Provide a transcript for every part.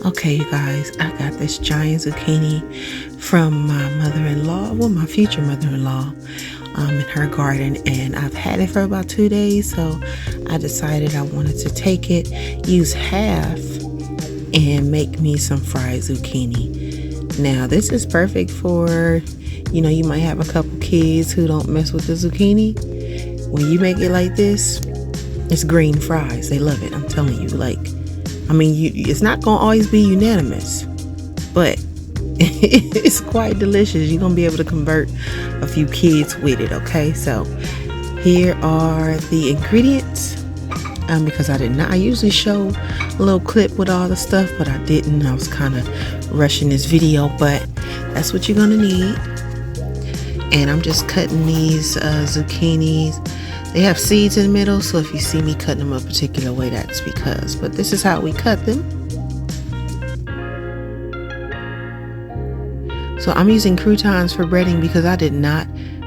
Okay, you guys, I got this giant zucchini from my mother-in-law, well, my future mother-in-law, in her garden, and I've had it for about 2 days, so I decided I wanted to take it, use half, and make me some fried zucchini. Now, this is perfect for, you might have a couple kids who don't mess with the zucchini. When you make it like this, it's green fries. They love it. I'm telling you, it's not going to always be unanimous, but it's quite delicious. You're going to be able to convert a few kids with it, okay? So here are the ingredients. Because I usually show a little clip with all the stuff, but I didn't. I was kind of rushing this video, but that's what you're going to need. And I'm just cutting these zucchinis. They have seeds in the middle, so if you see me cutting them a particular way, that's because. But this is how we cut them. So I'm using croutons for breading because I did not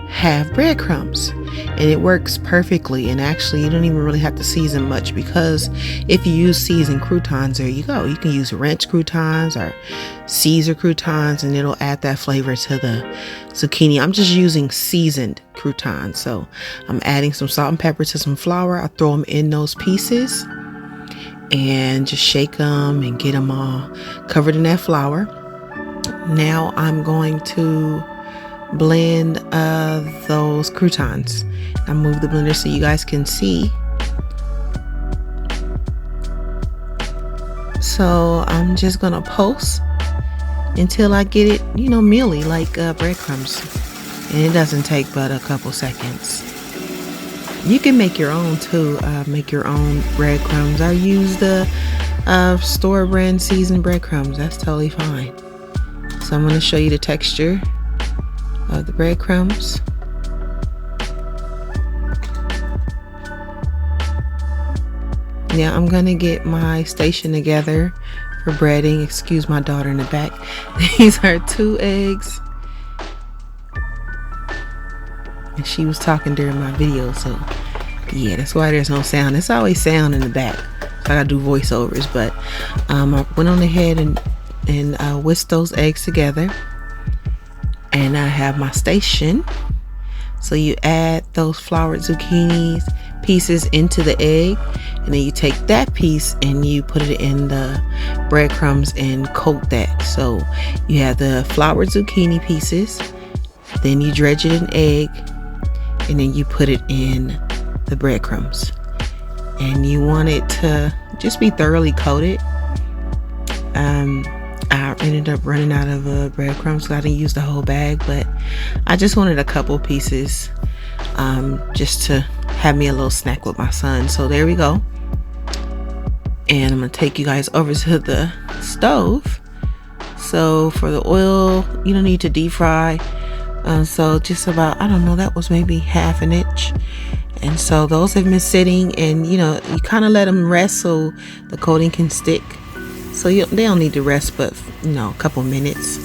have breadcrumbs. And it works perfectly. And actually, you don't even really have to season much, because if you use seasoned croutons, there you go. You can use ranch croutons or Caesar croutons, and it'll add that flavor to the zucchini. I'm just using seasoned croutons. So I'm adding some salt and pepper to some flour. I throw them in those pieces and just shake them and get them all covered in that flour. Now I'm going to blend those croutons. I move the blender so you guys can see. So I'm just gonna pulse until I get it, mealy like breadcrumbs, and it doesn't take but a couple seconds. You can make your own too. Make your own breadcrumbs. I use the store brand seasoned breadcrumbs. That's totally fine. So I'm going to show you the texture of the breadcrumbs. Now I'm going to get my station together for breading. Excuse my daughter in the back. These are 2 eggs. And she was talking during my video, so yeah, that's why there's no sound. There's always sound in the back, so I gotta do voiceovers. But I went on ahead and whisked those eggs together, and I have my station. So you add those floured zucchini pieces into the egg, and then you take that piece and you put it in the breadcrumbs and coat that. So you have the floured zucchini pieces, then you dredge it in egg, and then you put it in the breadcrumbs. And you want it to just be thoroughly coated. I ended up running out of breadcrumbs, so I didn't use the whole bag, but I just wanted a couple pieces just to have me a little snack with my son. So there we go. And I'm gonna take you guys over to the stove. So for the oil, you don't need to deep fry. So just about, I don't know, that was maybe half an inch. And so those have been sitting, and you kind of let them rest so the coating can stick. So they don't need to rest, but a couple minutes.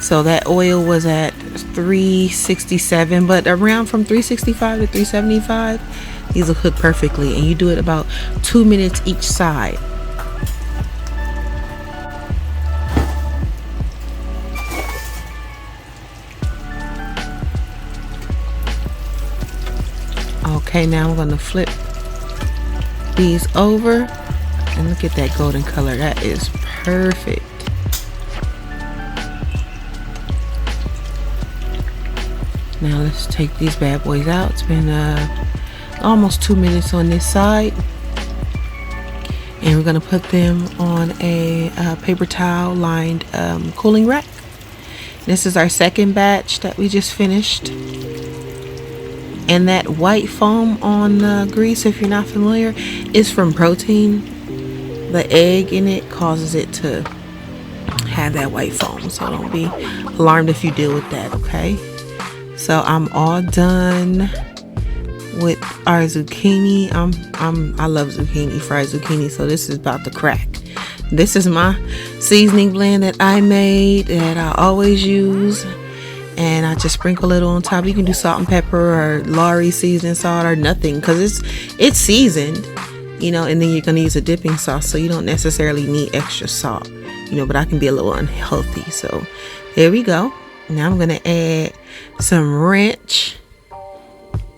So that oil was at 367, but around from 365 to 375, these will cook perfectly. And you do it about 2 minutes each side. Okay, now I'm going to flip these over, and look at that golden color. That is perfect. Now let's take these bad boys out. It's been almost 2 minutes on this side, and we're going to put them on a paper towel lined cooling rack. This is our second batch that we just finished. And that white foam on the grease, if you're not familiar, is from Crouton. The egg in it causes it to have that white foam, so don't be alarmed if you deal with that, okay? So I'm all done with our zucchini. I love zucchini, fried zucchini, so this is about to crack. This is my seasoning blend that I made, that I always use. And I just sprinkle it on top. You can do salt and pepper or Lawry seasoning salt or nothing, because it's seasoned. and then you're going to use a dipping sauce, so you don't necessarily need extra salt, but I can be a little unhealthy. So there we go. Now I'm going to add some ranch,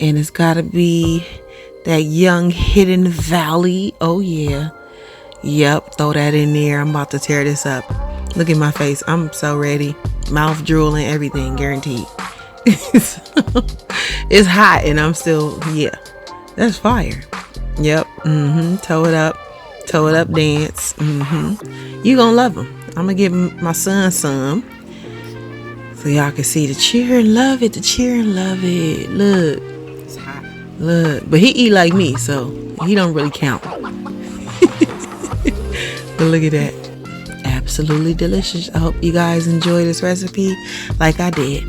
and it's got to be that Young Hidden Valley. Oh yeah. Yep, throw that in there. I'm about to tear this up. Look at my face. I'm so ready. Mouth drooling, everything, guaranteed. It's hot and I'm still, yeah, that's fire. Yep. Toe it up dance. You gonna love them. I'm gonna give my son some so y'all can see the cheer and love it. Look, it's hot. Look, but he eat like me, so he don't really count. But look at that. Absolutely delicious. I hope you guys enjoy this recipe like I did.